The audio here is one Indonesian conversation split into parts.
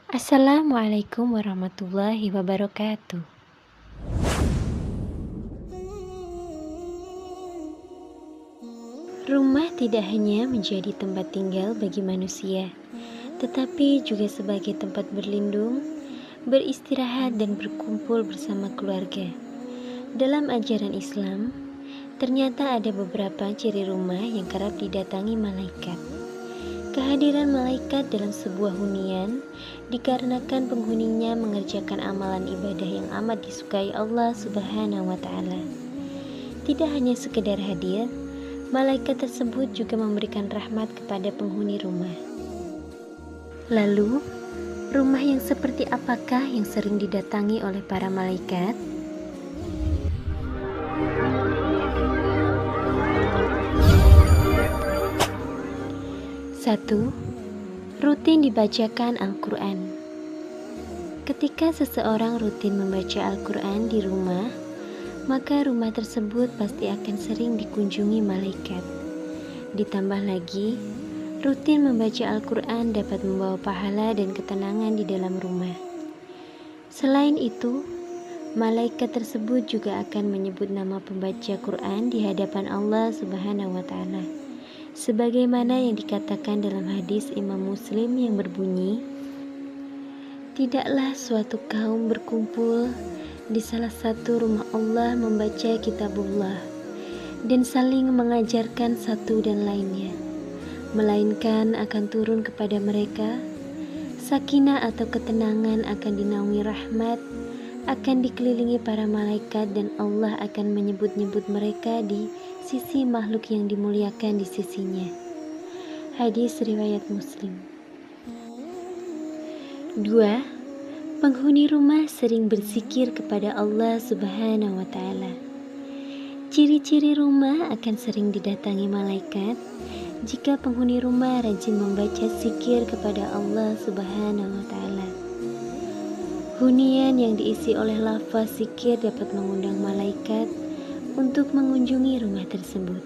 Assalamualaikum warahmatullahi wabarakatuh. Rumah tidak hanya menjadi tempat tinggal bagi manusia, tetapi juga sebagai tempat berlindung, beristirahat dan berkumpul bersama keluarga. Dalam ajaran Islam, ternyata ada beberapa ciri rumah yang kerap didatangi malaikat. Kehadiran malaikat dalam sebuah hunian dikarenakan penghuninya mengerjakan amalan ibadah yang amat disukai Allah Subhanahu wa Ta'ala. Tidak hanya sekedar hadir, malaikat tersebut juga memberikan rahmat kepada penghuni rumah. Lalu, rumah yang seperti apakah yang sering didatangi oleh para malaikat? Satu, rutin dibacakan Al-Quran. Ketika seseorang rutin membaca Al-Quran di rumah, maka rumah tersebut pasti akan sering dikunjungi malaikat. Ditambah lagi, rutin membaca Al-Quran dapat membawa pahala dan ketenangan di dalam rumah. Selain itu, malaikat tersebut juga akan menyebut nama pembaca Quran di hadapan Allah Subhanahu wa Ta'ala. Sebagaimana yang dikatakan dalam hadis Imam Muslim yang berbunyi, tidaklah suatu kaum berkumpul di salah satu rumah Allah membaca kitabullah dan saling mengajarkan satu dan lainnya, melainkan akan turun kepada mereka sakinah atau ketenangan, akan dinaungi rahmat, akan dikelilingi para malaikat, dan Allah akan menyebut-nyebut mereka di sisi makhluk yang dimuliakan di sisinya. Hadis riwayat Muslim. 2. Penghuni rumah sering berzikir kepada Allah Subhanahu wa Ta'ala. Ciri-ciri rumah akan sering didatangi malaikat jika penghuni rumah rajin membaca zikir kepada Allah Subhanahu wa Ta'ala. Hunian yang diisi oleh lafaz zikir dapat mengundang malaikat untuk mengunjungi rumah tersebut.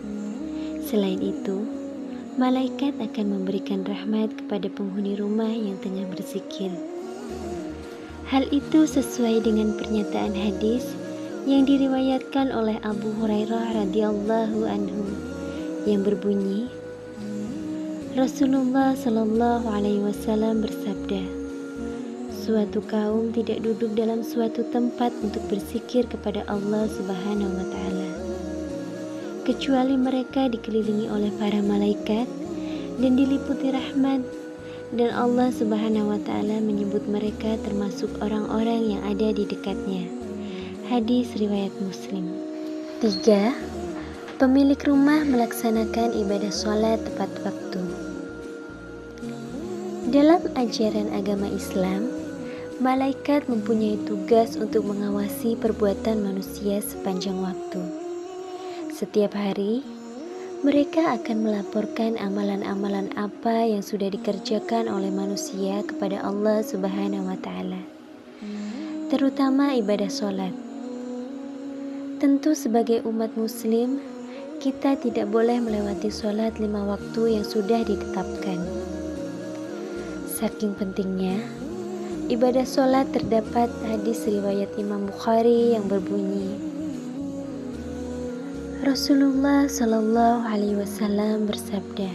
Selain itu, malaikat akan memberikan rahmat kepada penghuni rumah yang tengah berzikir. Hal itu sesuai dengan pernyataan hadis yang diriwayatkan oleh Abu Hurairah radhiyallahu anhu yang berbunyi, Rasulullah Shallallahu alaihi wasallam bersabda, suatu kaum tidak duduk dalam suatu tempat untuk berzikir kepada Allah Subhanahu wa Ta'ala, kecuali mereka dikelilingi oleh para malaikat dan diliputi rahmat, dan Allah Subhanahu wa Ta'ala menyebut mereka termasuk orang-orang yang ada di dekatnya. Hadis riwayat Muslim. 3. Pemilik rumah melaksanakan ibadah sholat tepat waktu. Dalam ajaran agama Islam, malaikat mempunyai tugas untuk mengawasi perbuatan manusia sepanjang waktu. Setiap hari, mereka akan melaporkan amalan-amalan apa yang sudah dikerjakan oleh manusia kepada Allah Subhanahu wa Ta'ala, terutama ibadah sholat. Tentu sebagai umat muslim, kita tidak boleh melewati sholat 5 waktu yang sudah ditetapkan. Saking pentingnya ibadah sholat, terdapat hadis riwayat Imam Bukhari yang berbunyi, Rasulullah Shallallahu alaihi wasallam bersabda,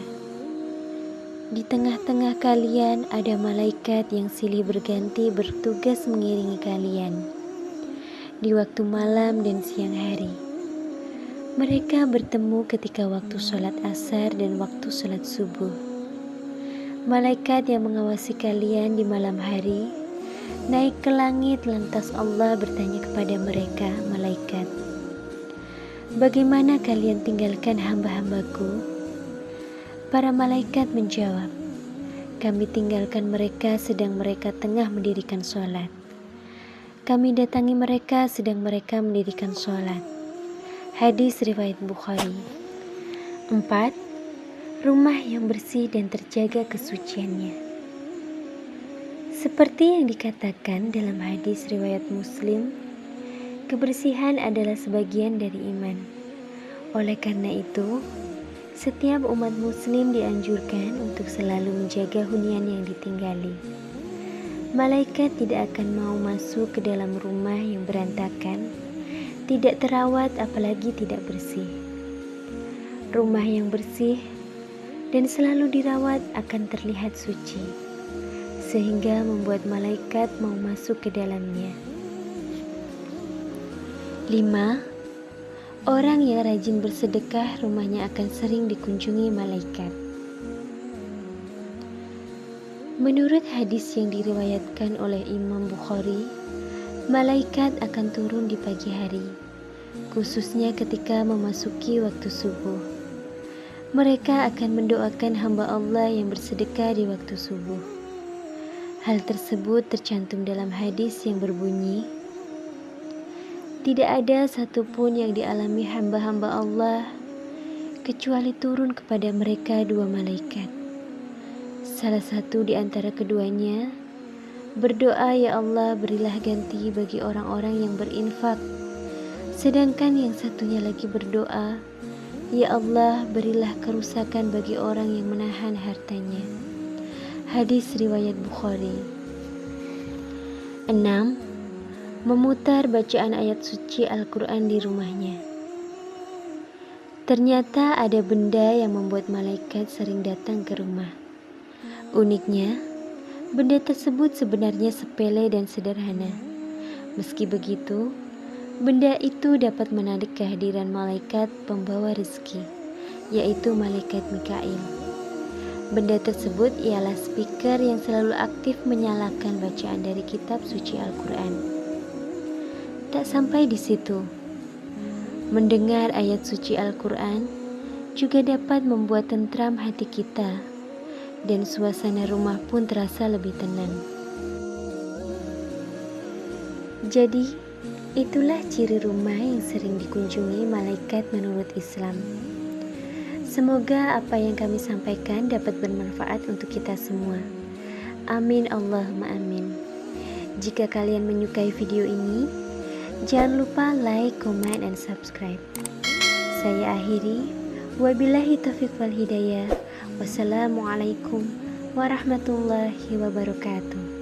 di tengah-tengah kalian ada malaikat yang silih berganti bertugas mengiringi kalian di waktu malam dan siang hari. Mereka bertemu ketika waktu sholat asar dan waktu sholat subuh. Malaikat yang mengawasi kalian di malam hari naik ke langit, lantas Allah bertanya kepada mereka, malaikat, bagaimana kalian tinggalkan hamba-hambaku? Para malaikat menjawab, kami tinggalkan mereka sedang mereka tengah mendirikan sholat. Kami datangi mereka sedang mereka mendirikan sholat. Hadis riwayat Bukhari. 4. Rumah yang bersih dan terjaga kesuciannya. Seperti yang dikatakan dalam hadis riwayat Muslim, kebersihan adalah sebagian dari iman. Oleh karena itu, setiap umat muslim dianjurkan untuk selalu menjaga hunian yang ditinggali. Malaikat tidak akan mau masuk ke dalam rumah yang berantakan, tidak terawat apalagi tidak bersih. Rumah yang bersih dan selalu dirawat akan terlihat suci, sehingga membuat malaikat mau masuk ke dalamnya. 5. Orang yang rajin bersedekah rumahnya akan sering dikunjungi malaikat. Menurut hadis yang diriwayatkan oleh Imam Bukhari, malaikat akan turun di pagi hari, khususnya ketika memasuki waktu subuh. Mereka akan mendoakan hamba Allah yang bersedekah di waktu subuh. Hal tersebut tercantum dalam hadis yang berbunyi, "Tidak ada satupun yang dialami hamba-hamba Allah kecuali turun kepada mereka dua malaikat. Salah satu di antara keduanya berdoa, 'Ya Allah, berilah ganti bagi orang-orang yang berinfak.' Sedangkan yang satunya lagi berdoa, 'Ya Allah, berilah kerusakan bagi orang yang menahan hartanya.'" Hadis riwayat Bukhari. 6. Memutar bacaan ayat suci Al-Quran di rumahnya. Ternyata ada benda yang membuat malaikat sering datang ke rumah. Uniknya, benda tersebut sebenarnya sepele dan sederhana. Meski begitu, benda itu dapat menarik kehadiran malaikat pembawa rezeki, yaitu malaikat Mikail. Benda tersebut ialah speaker yang selalu aktif menyalakan bacaan dari kitab suci Al-Quran. Tak sampai di situ, mendengar ayat suci Al-Quran juga dapat membuat tentram hati kita, dan suasana rumah pun terasa lebih tenang. Jadi, itulah ciri rumah yang sering dikunjungi malaikat menurut Islam. Semoga apa yang kami sampaikan dapat bermanfaat untuk kita semua. Amin Allahumma amin. Jika kalian menyukai video ini, jangan lupa like, comment, dan subscribe. Saya akhiri. Wabillahi taufiq wal hidayah. Wassalamualaikum warahmatullahi wabarakatuh.